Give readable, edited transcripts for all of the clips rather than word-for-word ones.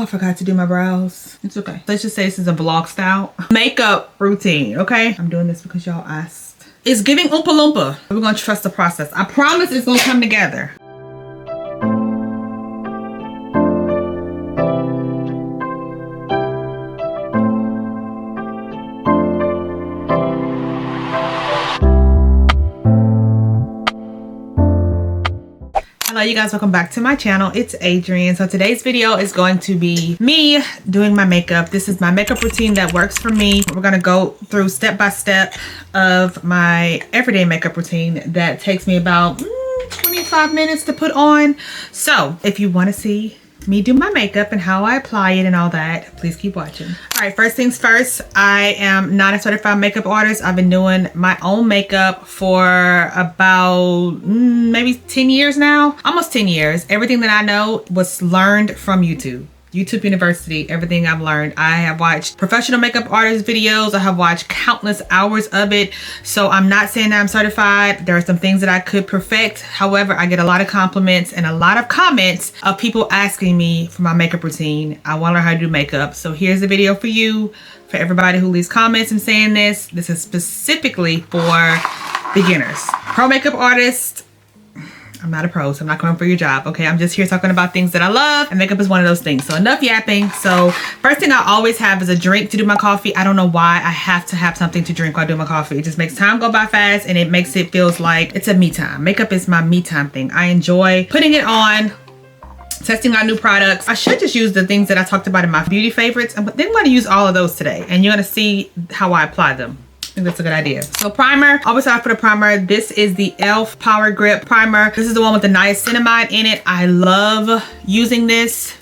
I forgot to do my brows. It's okay. Let's just say this is a vlog style makeup routine, okay? I'm doing this because y'all asked. It's giving Oompa Loompa. We're gonna trust the process. I promise it's gonna come together. Hello you guys, welcome back to my channel. It's Adrianne. So today's video is going to be me doing my makeup. This is my makeup routine that works for me. We're gonna go through step by step of my everyday makeup routine that takes me about 25 minutes to put on. So if you want to see me do my makeup and how I apply it and all that, please keep watching. All right, first things first, I am not a certified makeup artist. I've been doing my own makeup for about maybe 10 years now, almost 10 years. Everything that I know was learned from YouTube University. Everything I've learned, I have watched professional makeup artist videos. I have watched countless hours of it. So I'm not saying that I'm certified. There are some things that I could perfect. However, I get a lot of compliments and a lot of comments of people asking me for my makeup routine. I want to learn how to do makeup. So here's the video for you, for everybody who leaves comments and saying this. This is specifically for beginners. Pro makeup artists, I'm not a pro, so I'm not coming for your job, okay? I'm just here talking about things that I love, and makeup is one of those things. So enough yapping. So first thing I always have is a drink to do my coffee. I don't know why I have to have something to drink while I do my coffee. It just makes time go by fast, and it makes it feels like it's a me time. Makeup is my me time thing. I enjoy putting it on, testing out new products. I should just use the things that I talked about in my beauty favorites, but then I'm going to use all of those today, and you're going to see how I apply them. I think that's a good idea. So primer, always have to put a primer. This is the e.l.f. Power Grip Primer. This is the one with the niacinamide in it. I love using this.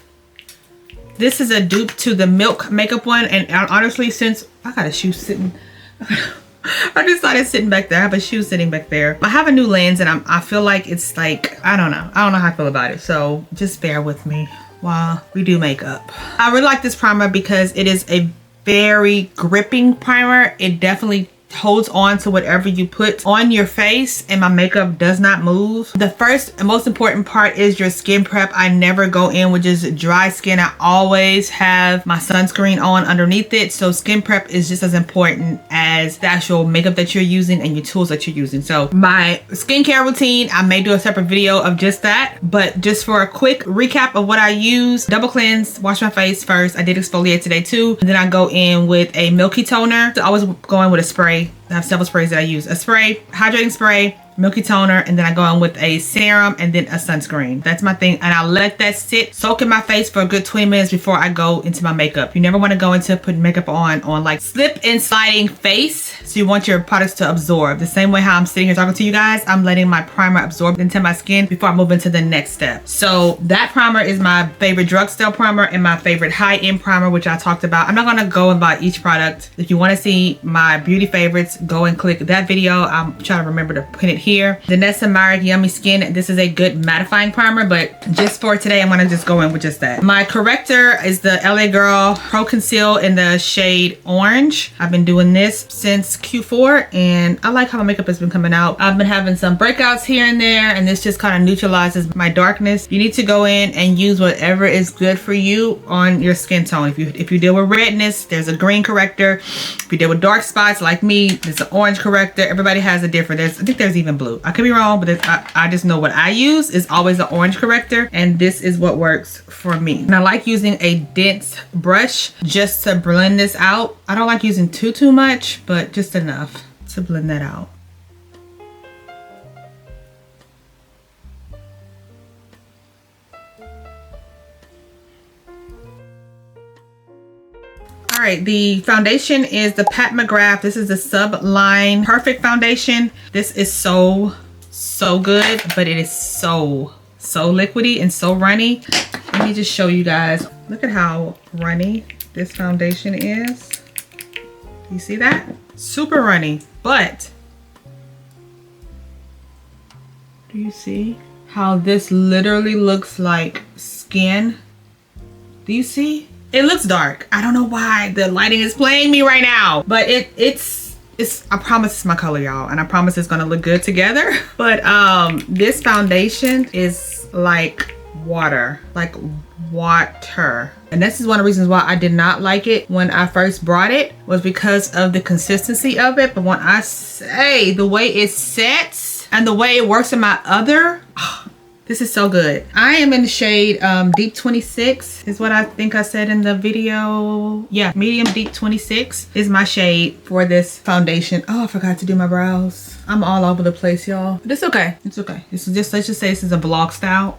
This is a dupe to the Milk makeup one. And honestly, since I got a shoe sitting, I just thought it's sitting back there. I have a shoe sitting back there. I have a new lens and I feel like it's like, I don't know how I feel about it. So just bear with me while we do makeup. I really like this primer because it is a very gripping primer. It definitely holds on to whatever you put on your face, and my makeup does not move. The first and most important part is your skin prep. I never go in with just dry skin. I always have my sunscreen on underneath it. So skin prep is just as important as the actual makeup that you're using and your tools that you're using. So my skincare routine, I may do a separate video of just that, but just for a quick recap of what I use: double cleanse, wash my face first. I did exfoliate today too. And then I go in with a milky toner. So I was going with a spray. I have several sprays that I use. A spray, hydrating spray, milky toner, and then I go in with a serum and then a sunscreen. That's my thing. And I let that sit, soak in my face for a good 20 minutes before I go into my makeup. You never want to go into putting makeup on like slip and sliding face. So you want your products to absorb. The same way how I'm sitting here talking to you guys, I'm letting my primer absorb into my skin before I move into the next step. So that primer is my favorite drugstore primer and my favorite high-end primer, which I talked about. I'm not going to go and buy each product. If you want to see my beauty favorites, go and click that video. I'm trying to remember to put it here. Danessa myrick Yummy Skin. This is a good mattifying primer, but just for today, I'm gonna just go in with just that. My corrector is the LA Girl Pro Conceal in the shade Orange. I've been doing this since Q4, and I like how my makeup has been coming out. I've been having some breakouts here and there, and this just kind of neutralizes my darkness. You need to go in and use whatever is good for you on your skin tone. If you deal with redness, there's a green corrector. If you deal with dark spots like me, there's an orange corrector. Everybody has a different. I think there's even blue. I could be wrong, but I just know what I use is always an orange corrector, and this is what works for me. And I like using a dense brush just to blend this out. I don't like using too much, but just enough to blend that out. All right, the foundation is the McGrath. This is the Subline Perfect Foundation. This is so good, but it is so liquidy and so runny. Let me just show you guys. Look at how runny this foundation is. Do you see that? Super runny, but do you see how this literally looks like skin? Do you see? It looks dark. I don't know why the lighting is playing me right now, but it's I promise it's my color, y'all, and I promise it's gonna look good together. But this foundation is like water, And this is one of the reasons why I did not like it when I first brought it, was because of the consistency of it. But when I say the way it sets and the way it works in my other, this is so good. I am in the shade Deep 26 is what I think I said in the video. Yeah, medium deep 26 is my shade for this foundation. Oh, I forgot to do my brows. I'm all over the place, y'all. But it's okay. It's okay. This is just, let's just say this is a vlog style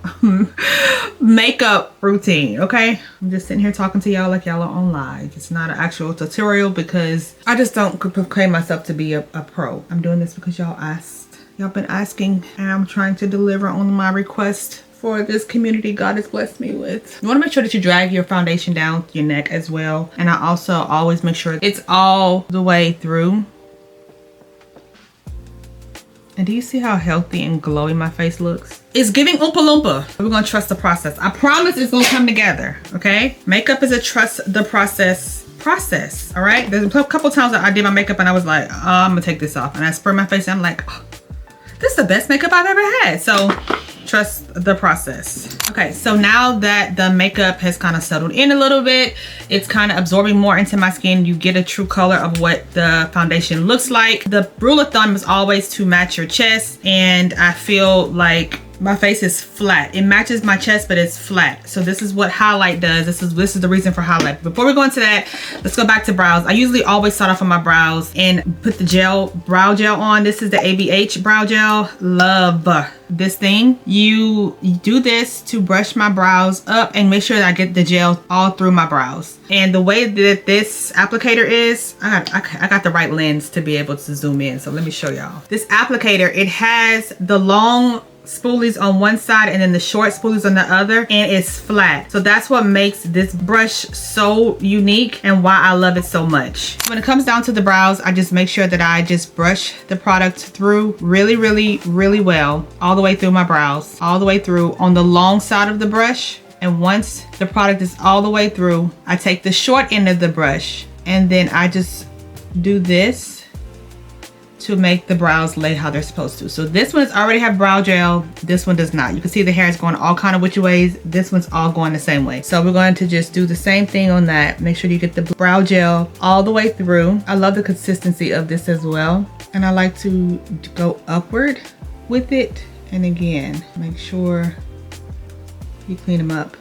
makeup routine, okay? I'm just sitting here talking to y'all like y'all are on live. It's not an actual tutorial because I just don't proclaim myself to be a pro. I'm doing this because y'all asked. Y'all been asking, and I'm trying to deliver on my request for this community God has blessed me with. You want to make sure that you drag your foundation down your neck as well. And I also always make sure it's all the way through. And do you see how healthy and glowy my face looks? It's giving Oompa Loompa. We're gonna trust the process. I promise it's gonna come together, okay? Makeup is a trust the process. All right? There's a couple times that I did my makeup and I was like, oh, I'm gonna take this off. And I spray my face and I'm like, oh, this is the best makeup I've ever had. So trust the process. Okay, so now that the makeup has kind of settled in a little bit, it's kind of absorbing more into my skin. You get a true color of what the foundation looks like. The rule of thumb is always to match your chest, and I feel like my face is flat. It matches my chest, but it's flat. So this is what highlight does. This is the reason for highlight. Before we go into that, let's go back to brows. I usually always start off on my brows and put the brow gel on. This is the ABH brow gel. Love this thing. You do this to brush my brows up and make sure that I get the gel all through my brows. And the way that this applicator is, I got the right lens to be able to zoom in. So let me show y'all. This applicator, it has the long spoolies on one side and then the short spoolies on the other, and it's flat. So that's what makes this brush so unique and why I love it so much. When it comes down to the brows, I just make sure that I just brush the product through really well, all the way through my brows, all the way through on the long side of the brush. And once the product is all the way through, I take the short end of the brush and then I just do this to make the brows lay how they're supposed to. So this one already have brow gel, this one does not. You can see the hair is going all kind of which ways. This one's all going the same way. So we're going to just do the same thing on that. Make sure you get the brow gel all the way through. I love the consistency of this as well. And I like to go upward with it. And again, make sure you clean them up.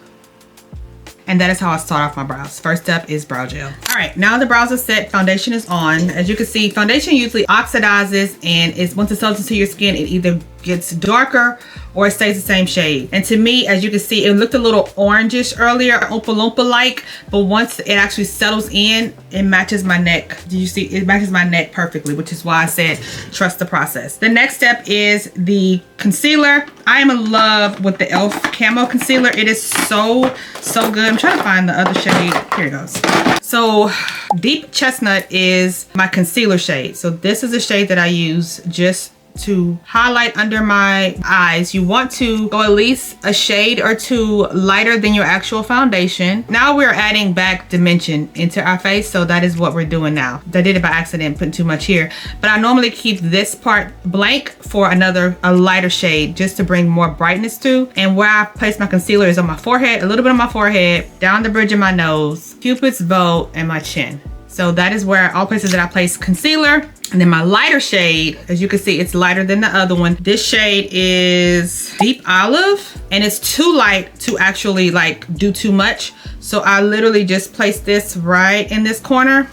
And that is how I start off my brows. First step is brow gel. All right, now the brows are set, foundation is on. As you can see, foundation usually oxidizes, and once it settles into your skin, it either gets darker or it stays the same shade. And to me, as you can see, it looked a little orangish earlier, Oompa Loompa like, but once it actually settles in, it matches my neck. Do you see? It matches my neck perfectly, which is why I said trust the process. The next step is the concealer. I am in love with the e.l.f. Camo Concealer. It is so good. I'm trying to find the other shade. Here it goes. So Deep Chestnut is my concealer shade. So this is a shade that I use just to highlight under my eyes. You want to go at least a shade or two lighter than your actual foundation. Now we're adding back dimension into our face, so that is what we're doing now. I did it by accident, putting too much here, but I normally keep this part blank for a lighter shade just to bring more brightness to. And where I place my concealer is on my forehead, a little bit on my forehead, down the bridge of my nose, Cupid's bow, and my chin. So that is where all places that I place concealer. And then my lighter shade, as you can see, it's lighter than the other one. This shade is Deep Olive, and it's too light to actually like do too much. So I literally just place this right in this corner,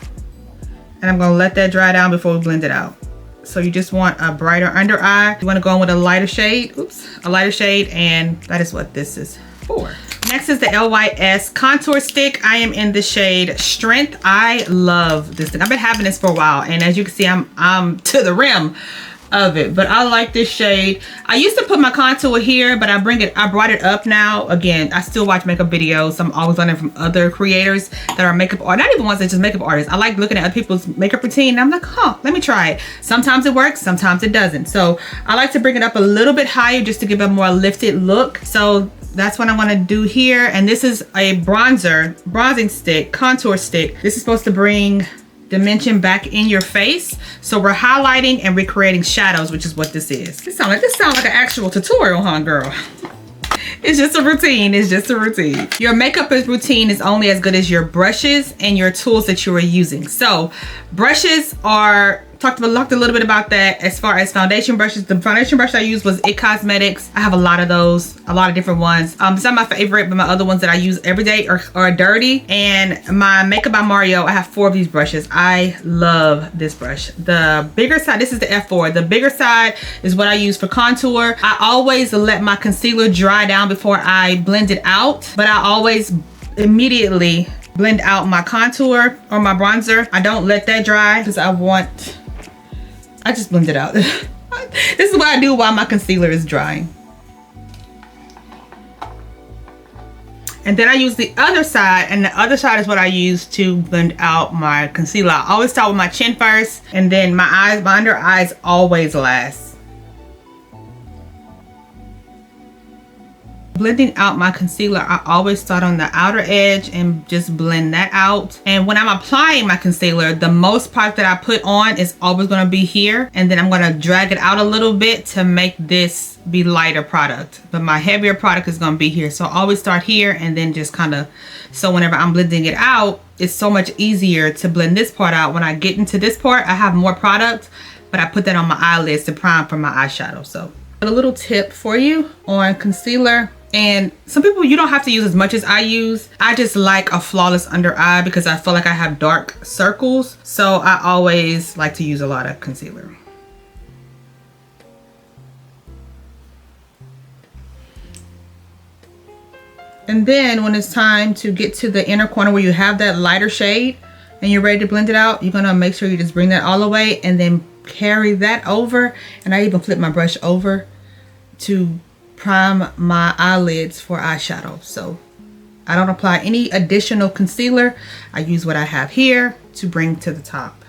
and I'm gonna let that dry down before we blend it out. So you just want a brighter under eye. You wanna go in with a lighter shade, a lighter shade, and that is what this is for. Next is the LYS contour stick. I am in the shade Strength. I love this thing. I've been having this for a while, and as you can see, I'm to the rim of it, but I like this shade. I used to put my contour here, but I brought it up now. Again, I still watch makeup videos. I'm always learning from other creators that are makeup artists, not even ones that just makeup artists. I like looking at other people's makeup routine, and I'm like, huh, let me try it. Sometimes it works, sometimes it doesn't. So I like to bring it up a little bit higher just to give a more lifted look. So that's what I want to do here. And this is a bronzing stick, contour stick. This is supposed to bring dimension back in your face. So we're highlighting and recreating shadows, which is what this is. This sounds like an actual tutorial, huh, girl? It's just a routine. It's just a routine. Your makeup routine is only as good as your brushes and your tools that you are using. So brushes are, talked a little bit about that. As far as foundation brushes, the foundation brush I used was It Cosmetics. I have a lot of those, a lot of different ones. Some of my favorite, but my other ones that I use every day are dirty. And my Makeup by Mario, I have 4 of these brushes. I love this brush. The bigger side, this is the F4. The bigger side is what I use for contour. I always let my concealer dry down before I blend it out, but I always immediately blend out my contour or my bronzer. I don't let that dry because I just blend it out. This is what I do while my concealer is drying. And then I use the other side, and the other side is what I use to blend out my concealer. I always start with my chin first, and then my eyes, my under eyes always last. Blending out my concealer, I always start on the outer edge and just blend that out. And when I'm applying my concealer, the most part that I put on is always going to be here, and then I'm going to drag it out a little bit to make this be lighter product, but my heavier product is going to be here. So I always start here and then just kind of, so whenever I'm blending it out, it's so much easier to blend this part out. When I get into this part, I have more product, but I put that on my eyelids to prime for my eyeshadow. So a little tip for you on concealer. And some people, you don't have to use as much as I use. I just like a flawless under eye because I feel like I have dark circles. So I always like to use a lot of concealer. And then when it's time to get to the inner corner where you have that lighter shade and you're ready to blend it out, you're gonna make sure you just bring that all the way and then carry that over. And I even flip my brush over to prime my eyelids for eyeshadow. So I don't apply any additional concealer. I use what I have here to bring to the top.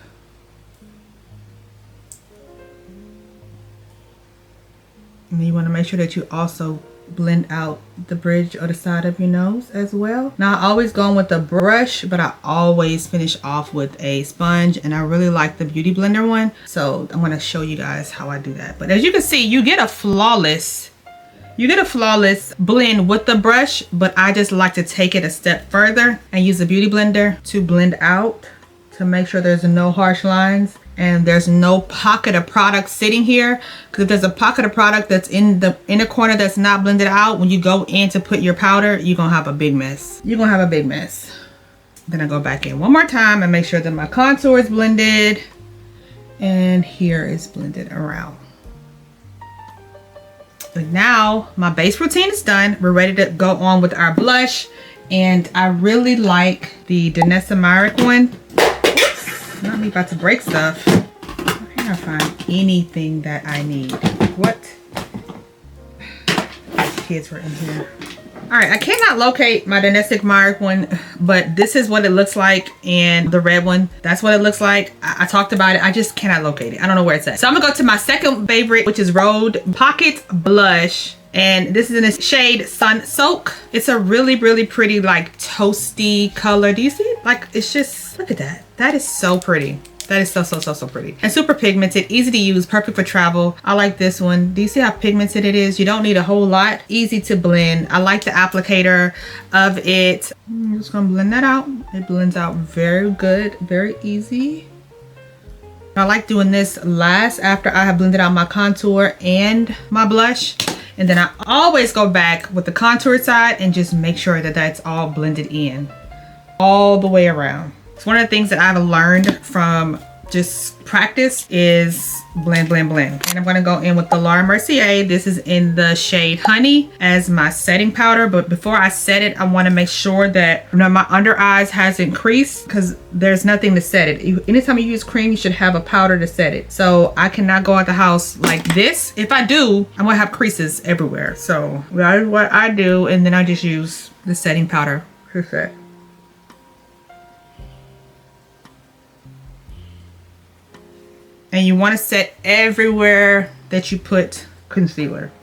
And you want to make sure that you also blend out the bridge or the side of your nose as well. Now I always go in with a brush, but I always finish off with a sponge, and I really like the Beauty Blender one. So I'm going to show you guys how I do that. But as you can see, you get a flawless blend with the brush, but I just like to take it a step further and use the Beauty Blender to blend out to make sure there's no harsh lines and there's no pocket of product sitting here. Because if there's a pocket of product that's in the inner corner that's not blended out, when you go in to put your powder, you're gonna have a big mess. You're gonna have a big mess. Then I go back in one more time and make sure that my contour is blended and here is blended around. But now my base routine is done. We're ready to go on with our blush. And I really like the Danessa myrick one. Oops, not me about to break stuff. I cannot find anything that I need. What? These kids were in here. All right, I cannot locate my Danessa myrick one, but this is what it looks like, and the red one, that's what it looks like. I talked about it. I just cannot locate it. I don't know where it's at. So I'm gonna go to my second favorite, which is Rhode Pocket Blush. And this is in the shade Sun Soak. It's a really, really pretty, like toasty color. Do you see it? Like, it's just, look at that. That is so pretty. That is so pretty. And super pigmented, easy to use, perfect for travel. I like this one. Do you see how pigmented it is? You don't need a whole lot. Easy to blend. I like the applicator of it. I'm just gonna blend that out. It blends out very good, very easy. I like doing this last after I have blended out my contour and my blush. And then I always go back with the contour side and just make sure that that's all blended in all the way around. It's one of the things that I've learned from just practice is blend, blend, blend. And I'm gonna go in with the Mercier. This is in the shade Honey as my setting powder. But before I set it, I wanna make sure that my under eyes hasn't creased because there's nothing to set it. Anytime you use cream, you should have a powder to set it. So I cannot go out the house like this. If I do, I'm gonna have creases everywhere. So that is what I do. And then I just use the setting powder to set. And you want to set everywhere that you put concealer.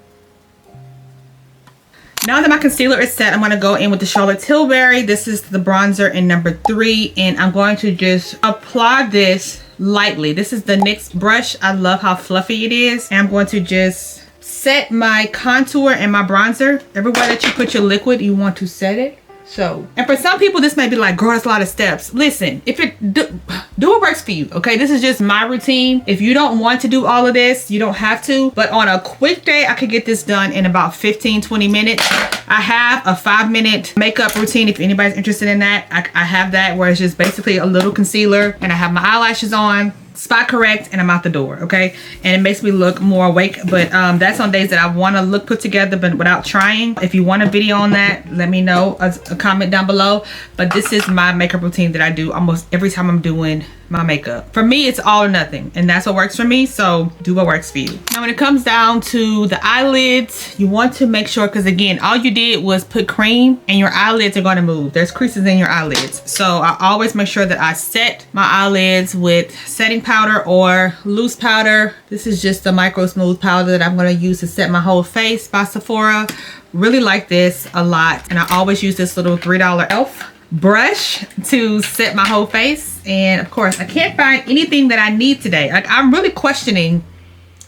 Now that my concealer is set, I'm going to go in with the Charlotte Tilbury. This is the bronzer in number 3. And I'm going to just apply this lightly. This is the NYX brush. I love how fluffy it is. And I'm going to just set my contour and my bronzer. Everywhere that you put your liquid, you want to set it. So, and for some people, this may be like, girl, that's a lot of steps. Listen, if it do what works for you, okay? This is just my routine. If you don't want to do all of this, you don't have to. But on a quick day, I could get this done in about 15, 20 minutes. I have a 5-minute makeup routine. If anybody's interested in that, I have that where it's just basically a little concealer and I have my eyelashes on, spot correct, and I'm out the door, okay? And it makes me look more awake, but that's on days that I want to look put together but without trying. If you want a video on that, let me know, a comment down below. But this is my makeup routine that I do almost every time I'm doing my makeup. For me, it's all or nothing, and that's what works for me, so do what works for you. Now when it comes down to the eyelids, you want to make sure, because again, all you did was put cream and your eyelids are going to move. There's creases in your eyelids, so I always make sure that I set my eyelids with setting powder or loose powder. This is just a micro smooth powder that I'm going to use to set my whole face by Sephora. Really like this a lot, and I always use this little $3 elf brush to set my whole face. And of course, I can't find anything that I need today. Like, I'm really questioning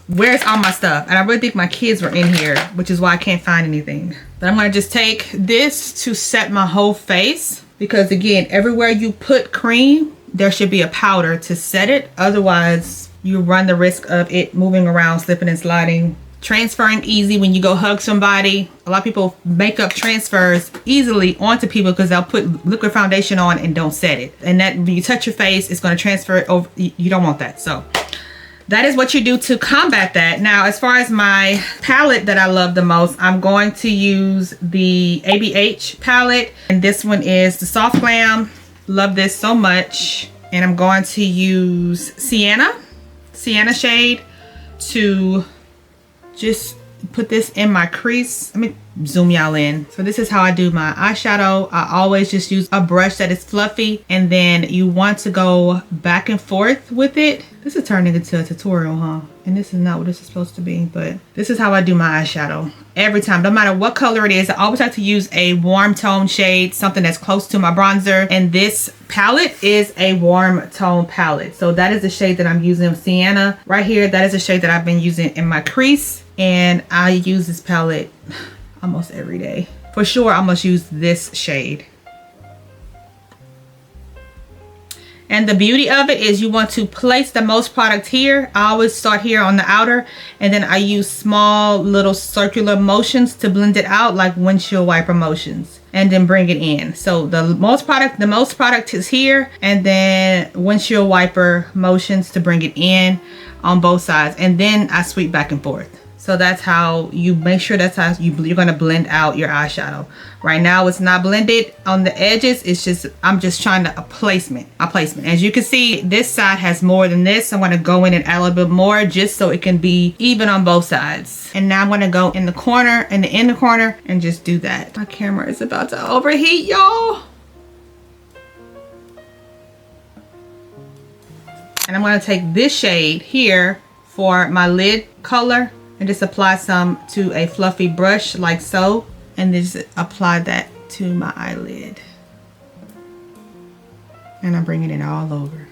where's all my stuff, and I really think my kids were in here, which is why I can't find anything. But I'm going to just take this to set my whole face, because again, everywhere you put cream, there should be a powder to set it. Otherwise, you run the risk of it moving around, slipping and sliding, transferring easy when you go hug somebody. A lot of people makeup transfers easily onto people because they'll put liquid foundation on and don't set it, and that when you touch your face, it's going to transfer it over. You don't want that. So that is what you do to combat that. Now, as far as my palette that I love the most, I'm going to use the ABH palette, and this one is the Soft Glam. Love this so much. And I'm going to use Sienna shade to just put this in my crease. Let me zoom y'all in. So this is how I do my eyeshadow. I always just use a brush that is fluffy, and then you want to go back and forth with it. This is turning into a tutorial, huh? And this is not what this is supposed to be, but this is how I do my eyeshadow every time. No matter what color it is, I always like to use a warm tone shade, something that's close to my bronzer. And this palette is a warm tone palette. So that is the shade that I'm using, Sienna. Right here, that is a shade that I've been using in my crease. And I use this palette almost every day. For sure, I must use this shade. And the beauty of it is you want to place the most product here. I always start here on the outer, and then I use small little circular motions to blend it out, like windshield wiper motions, and then bring it in. So the most product is here, and then windshield wiper motions to bring it in on both sides, and then I sweep back and forth. So that's how you make sure that's how you're gonna blend out your eyeshadow. Right now it's not blended on the edges. It's just, I'm just trying to a placement. As you can see, this side has more than this. So I'm gonna go in and add a little bit more just so it can be even on both sides. And now I'm gonna go in the corner and the inner corner and just do that. My camera is about to overheat, y'all. And I'm gonna take this shade here for my lid color, and just apply some to a fluffy brush like so, and just apply that to my eyelid. And I'm bringing it all over.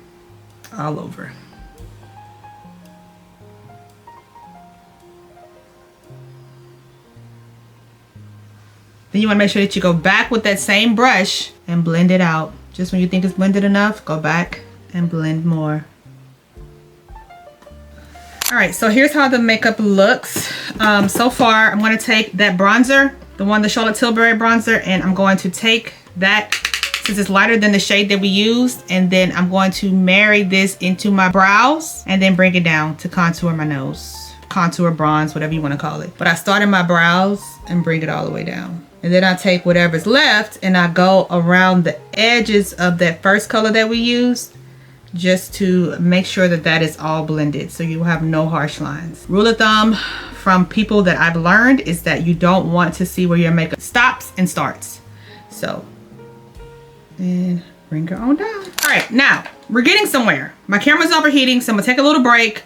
Then you want to make sure that you go back with that same brush and blend it out. Just when you think it's blended enough, go back and blend more. All right, so here's how the makeup looks. So far, I'm going to take that bronzer, the Charlotte Tilbury bronzer, and I'm going to take that, since it's lighter than the shade that we used, and then I'm going to marry this into my brows and then bring it down to contour my nose. Contour, bronze, whatever you want to call it. But I start in my brows and bring it all the way down. And then I take whatever's left and I go around the edges of that first color that we used, just to make sure that that is all blended so you have no harsh lines. Rule of thumb from people that I've learned is that you don't want to see where your makeup stops and starts. So, and bring her on down. All right, now we're getting somewhere. My camera's overheating, so I'm gonna take a little break,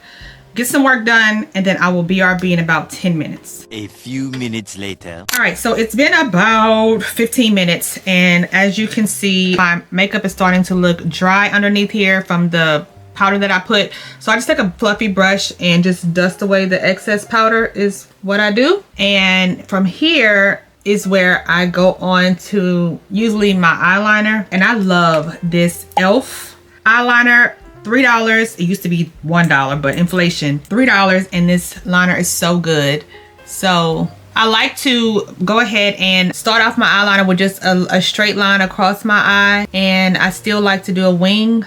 get some work done, and then I will BRB in about 10 minutes. A few minutes later. All right, so it's been about 15 minutes, and as you can see, my makeup is starting to look dry underneath here from the powder that I put. So I just take a fluffy brush and just dust away the excess powder is what I do. And from here is where I go on to usually my eyeliner. And I love this e.l.f. eyeliner. $3. It used to be $1, but inflation, $3. And this liner is so good. So I like to go ahead and start off my eyeliner with just a straight line across my eye. And I still like to do a wing.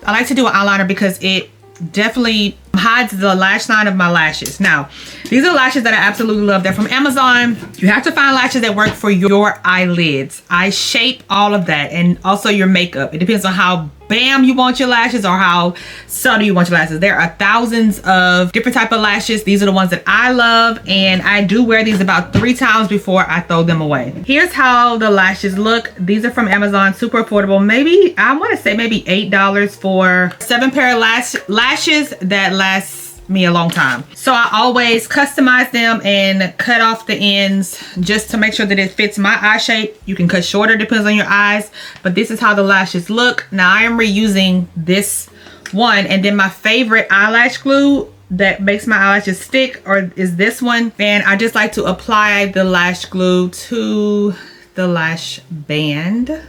I like to do an eyeliner because it definitely hides the lash line of my lashes. Now, these are lashes that I absolutely love. They're from Amazon. You have to find lashes that work for your eyelids, eye shape, all of that, and also your makeup. It depends on how bam you want your lashes or how subtle you want your lashes. There are thousands of different type of lashes. These are the ones that I love, and I do wear these about 3 times before I throw them away. Here's how the lashes look. These are from Amazon, super affordable. Maybe, I want to say maybe $8 for 7 pair of lashes that lasts me a long time. So I always customize them and cut off the ends just to make sure that it fits my eye shape. You can cut shorter, depends on your eyes, but this is how the lashes look. Now I am reusing this one, and then my favorite eyelash glue that makes my eyelashes stick is this one, and I just like to apply the lash glue to the lash band.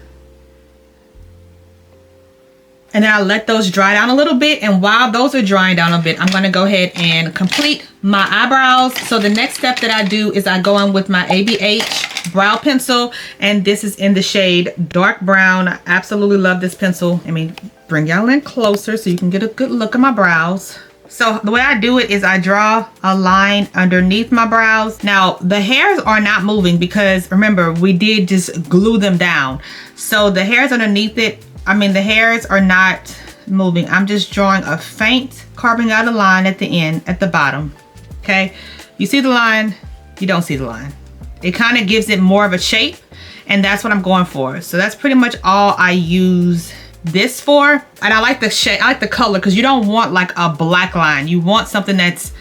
And then I let those dry down a little bit. And while those are drying down a bit, I'm going to go ahead and complete my eyebrows. So the next step that I do is I go in with my ABH brow pencil. And this is in the shade dark brown. I absolutely love this pencil. Let me bring y'all in closer so you can get a good look at my brows. So the way I do it is I draw a line underneath my brows. Now the hairs are not moving because remember, we did just glue them down. So the hairs underneath it, the hairs are not moving. I'm just drawing a faint, carving out a line at the end, at the bottom. Okay, you see the line, you don't see the line. It kind of gives it more of a shape, and that's what I'm going for. So that's pretty much all I use this for. And I like the shade, I like the color, because you don't want like a black line. You want something that's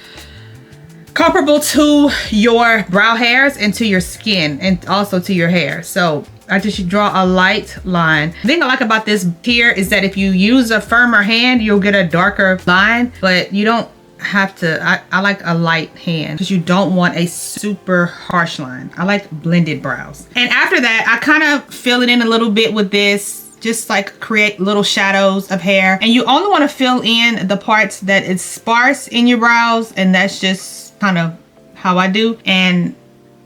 comparable to your brow hairs and to your skin and also to your hair. So I just draw a light line. The thing I like about this here is that if you use a firmer hand, you'll get a darker line, but you don't have to. I like a light hand because you don't want a super harsh line. I like blended brows. And after that, I kind of fill it in a little bit with this, just like create little shadows of hair. And you only want to fill in the parts that is sparse in your brows, and that's just kind of how I do. And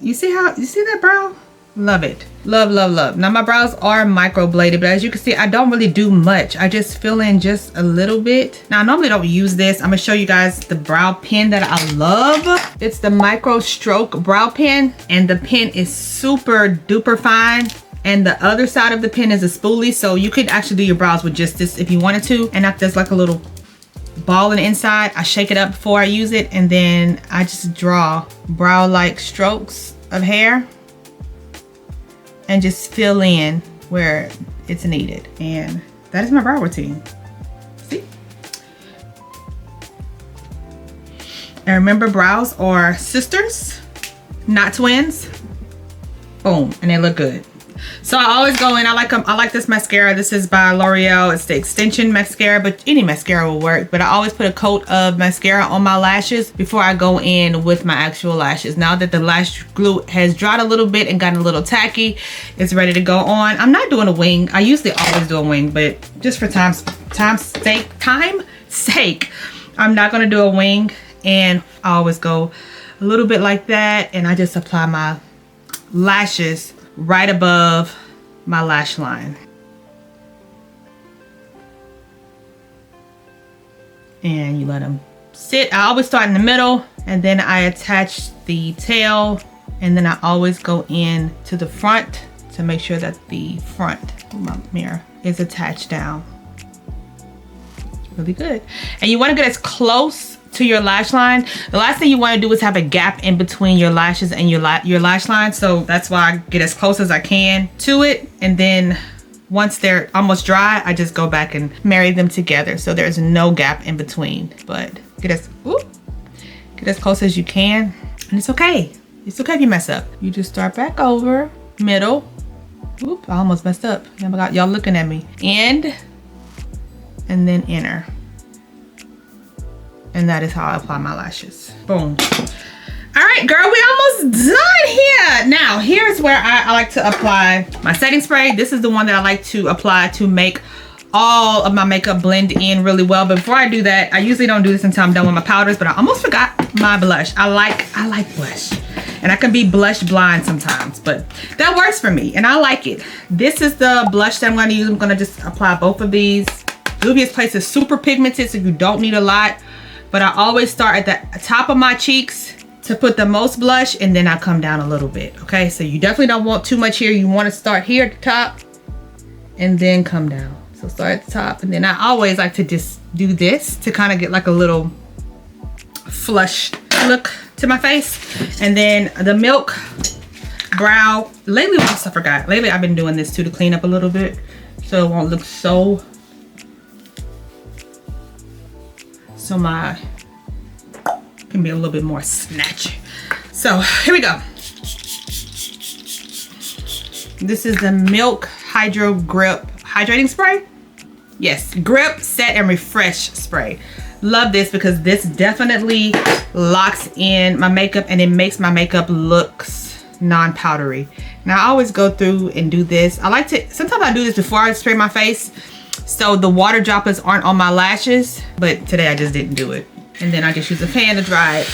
you see that brow? Love it. Love, love, love. Now my brows are microbladed, but as you can see, I don't really do much. I just fill in just a little bit. Now I normally don't use this. I'm gonna show you guys the brow pen that I love. It's the Micro Stroke brow pen, and the pen is super duper fine. And the other side of the pen is a spoolie, so you could actually do your brows with just this if you wanted to. And after there's like a little ball on the inside, I shake it up before I use it, and then I just draw brow-like strokes of hair and just fill in where it's needed. And that is my brow routine. See? And remember, brows are sisters, not twins. Boom, and they look good. So I always go in, I like this mascara. This is by L'Oreal. It's the extension mascara, but any mascara will work. But I always put a coat of mascara on my lashes before I go in with my actual lashes. Now that the lash glue has dried a little bit and gotten a little tacky, it's ready to go on. I'm not doing a wing. I usually always do a wing, but just for time's sake, I'm not gonna do a wing. And I always go a little bit like that, and I just apply my lashes right above my lash line. And you let them sit. I always start in the middle, and then I attach the tail, and then I always go in to the front to make sure that the front of my mirror is attached down. Really good. And you want to get as close to your lash line. The last thing you want to do is have a gap in between your lashes and your lash line. So that's why I get as close as I can to it. And then once they're almost dry, I just go back and marry them together. So there's no gap in between, but get as close as you can. And it's okay. It's okay if you mess up. You just start back over, middle. Oop, I almost messed up. Y'all looking at me. End, and then inner. And that is how I apply my lashes. Boom. All right, girl, we almost done here. Now, here's where I like to apply my setting spray. This is the one that I like to apply to make all of my makeup blend in really well. But before I do that, I usually don't do this until I'm done with my powders, but I almost forgot my blush. I like blush. And I can be blush blind sometimes, but that works for me and I like it. This is the blush that I'm gonna use. I'm gonna just apply both of these. Juvia's Place is super pigmented, so you don't need a lot. But I always start at the top of my cheeks to put the most blush, and then I come down a little bit, okay? So you definitely don't want too much here. You wanna start here at the top and then come down. So start at the top, and then I always like to just do this to kind of get like a little flush look to my face. And then the Milk Brow, lately I forgot. Lately I've been doing this too to clean up a little bit so it won't look so my can be a little bit more snatchy. So here we go. This is the Milk Hydro Grip Hydrating Spray. Yes, Grip, Set, and Refresh Spray. Love this because this definitely locks in my makeup and it makes my makeup looks non-powdery. Now I always go through and do this. I like to, sometimes I do this before I spray my face so the water droplets aren't on my lashes, but today I just didn't do it. And then I just use a fan to dry it.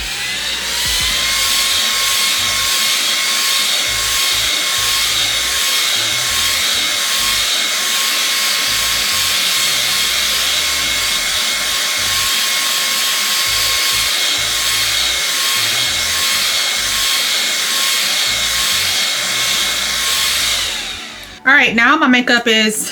All right, now my makeup is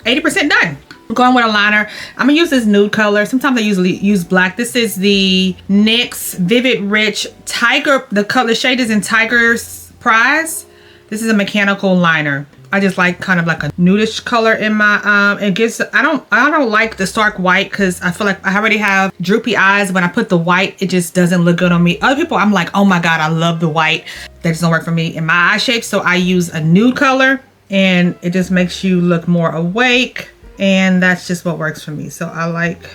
80% done. I'm going with a liner. I'm gonna use this nude color. Sometimes I usually use black. This is the NYX Vivid Rich Tiger. The color shade is in Tiger's Prize. This is a mechanical liner. I just like kind of like a nudish color in my it gives, I don't like the stark white because I feel like I already have droopy eyes. When I put the white, it just doesn't look good on me. Other people, I'm like, oh my God, I love the white. That just don't work for me in my eye shape. So I use a nude color and it just makes you look more awake. And that's just what works for me. So I like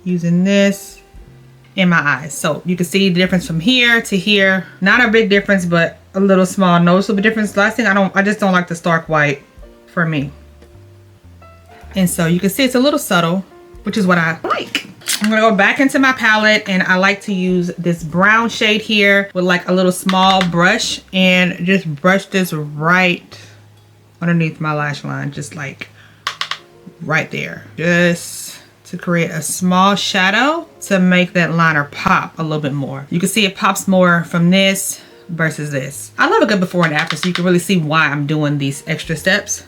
using this in my eyes. So you can see the difference from here to here. Not a big difference, but a little small noticeable difference. Last thing, I just don't like the stark white for me. And so you can see it's a little subtle, which is what I like. I'm gonna go back into my palette and I like to use this brown shade here with like a little small brush and just brush this right underneath my lash line, just like right there, just to create a small shadow to make that liner pop a little bit more. You can see it pops more from this versus this. I love a good before and after so you can really see why I'm doing these extra steps.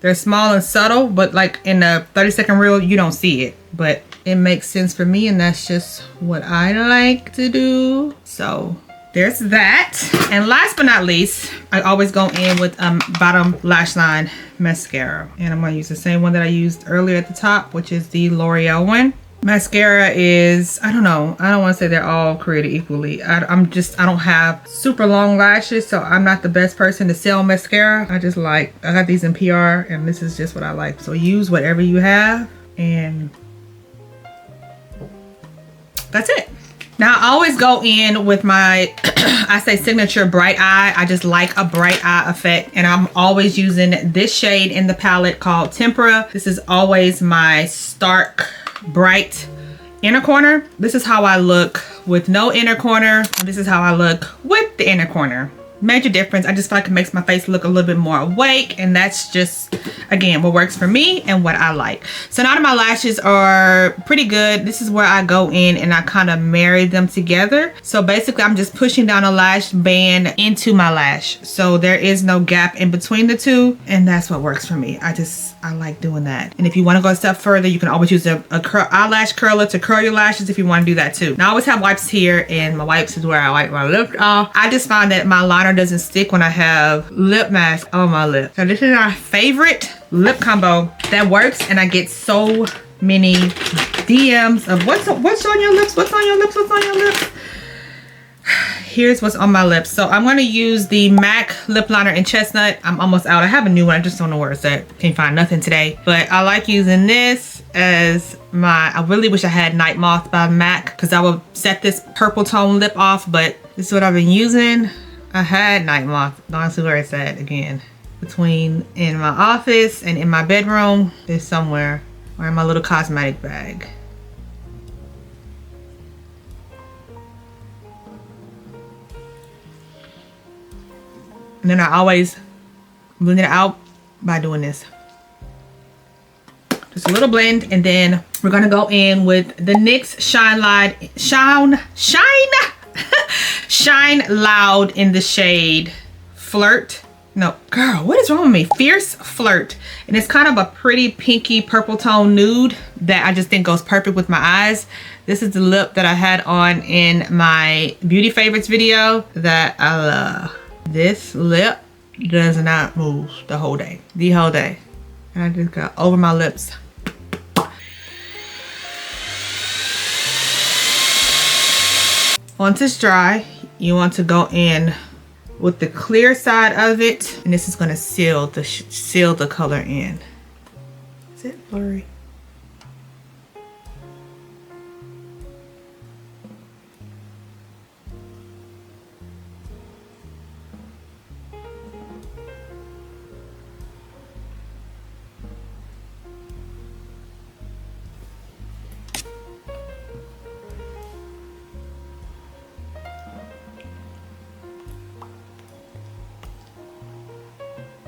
They're small and subtle, but like in the 30-second reel, you don't see it, but it makes sense for me and that's just what I like to do. So there's that. And last but not least, I always go in with bottom lash line mascara. And I'm gonna use the same one that I used earlier at the top, which is the L'Oreal one. Mascara is, I don't know, I don't wanna say they're all created equally. I don't have super long lashes, so I'm not the best person to sell mascara. I got these in PR and this is just what I like. So use whatever you have and that's it. Now I always go in with my, I say signature bright eye. I just like a bright eye effect and I'm always using this shade in the palette called Tempera. This is always my stark, bright inner corner. This is how I look with no inner corner. This is how I look with the inner corner. Major difference. I just feel like it makes my face look a little bit more awake and that's just, again, what works for me and what I like. So now that my lashes are pretty good, this is where I go in and I kind of marry them together. So basically I'm just pushing down a lash band into my lash. So there is no gap in between the two and that's what works for me. I like doing that. And if you want to go a step further, you can always use a eyelash curler to curl your lashes if you want to do that too. Now I always have wipes here and my wipes is where I wipe my lip off. I just find that my liner doesn't stick when I have lip mask on my lip. So this is our favorite lip combo that works and I get so many DMs of what's on your lips, what's on your lips, what's on your lips. Here's what's on my lips. So I'm going to use the MAC lip liner in Chestnut. I'm almost out. I have a new one. I just don't know where it's at. Can't find nothing today. But I like using this as I really wish I had Night Moth by MAC, because I would set this purple tone lip off, but this is what I've been using. I had Night Moth. Don't see where it's at again. Between in my office and in my bedroom, there's somewhere, or in my little cosmetic bag. And then I always blend it out by doing this. Just a little blend, and then we're gonna go in with the NYX Shine Loud in the shade Flirt. No, girl, what is wrong with me? Fierce Flirt. And it's kind of a pretty pinky purple tone nude that I just think goes perfect with my eyes. This is the lip that I had on in my beauty favorites video that I love. This lip does not move the whole day. The whole day. And I just got over my lips. Once it's dry, you want to go in with the clear side of it, and this is going to seal the color in. Is it blurry?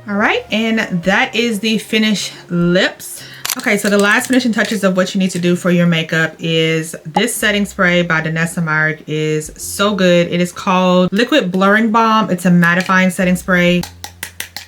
All right, and that is the finished lips. Okay, so the last finishing touches of what you need to do for your makeup is this setting spray by Danessa myrick is so good. It is called Liquid Blurring Balm. It's a mattifying setting spray.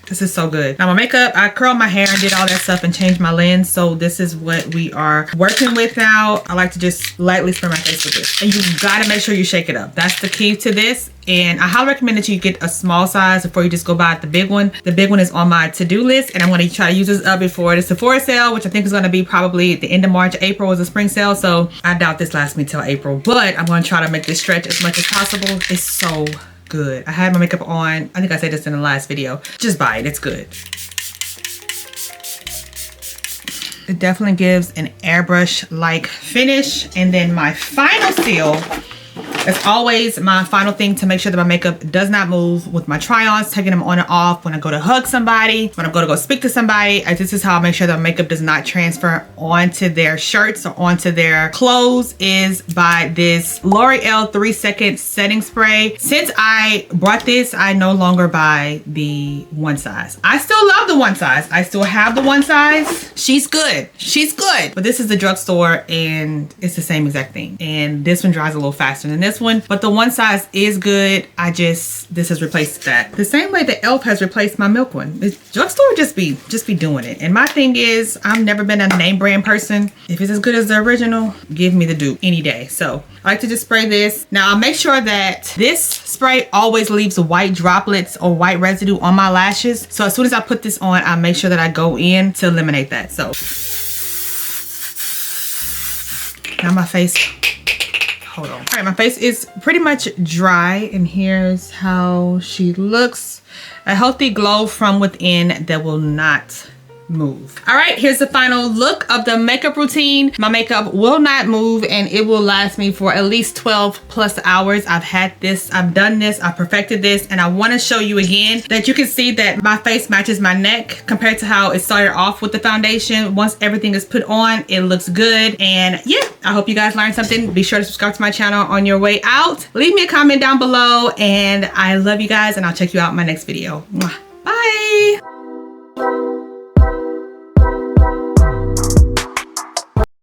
This is so good. Now my makeup, I curled my hair and did all that stuff and changed my lens. So this is what we are working with now. I like to just lightly spray my face with this. And you gotta make sure you shake it up. That's the key to this. And I highly recommend that you get a small size before you just go buy the big one. The big one is on my to-do list, and I'm gonna try to use this up before the Sephora sale, which I think is gonna be probably the end of March. April is a spring sale, so I doubt this lasts me till April. But I'm gonna try to make this stretch as much as possible. It's so good. I had my makeup on. I think I said this in the last video. Just buy it. It's good. It definitely gives an airbrush-like finish. And then my final seal, as always, my final thing to make sure that my makeup does not move with my try-ons, taking them on and off when I go to hug somebody, when I go speak to somebody. This is how I make sure that my makeup does not transfer onto their shirts or onto their clothes, is by this L'Oreal 3-second setting spray. Since I bought this, I no longer buy the one size. I still love the one size. I still have the one size. She's good. She's good. But this is the drugstore and it's the same exact thing. And this one dries a little faster than this one, but the one size is good. This has replaced that. The same way that e.l.f. has replaced my milk one. The drugstore just be doing it. And my thing is, I've never been a name brand person. If it's as good as the original, give me the dupe any day. So I like to just spray this. Now I'll make sure that this spray always leaves white droplets or white residue on my lashes. So as soon as I put this on, I make sure that I go in to eliminate that. So now my face, hold on. All right, my face is pretty much dry, and here's how she looks. A healthy glow from within that will not move. All right, here's the final look of the makeup routine. My makeup will not move, and it will last me for at least 12+ hours. I've had this, I've done this, I perfected this, and I want to show you again that you can see that my face matches my neck compared to how it started off with the foundation. Once everything is put on, it looks good. And yeah, I hope you guys learned something. Be sure to subscribe to my channel on your way out. Leave me a comment down below, and I love you guys, and I'll check you out in my next video. Mwah. Bye.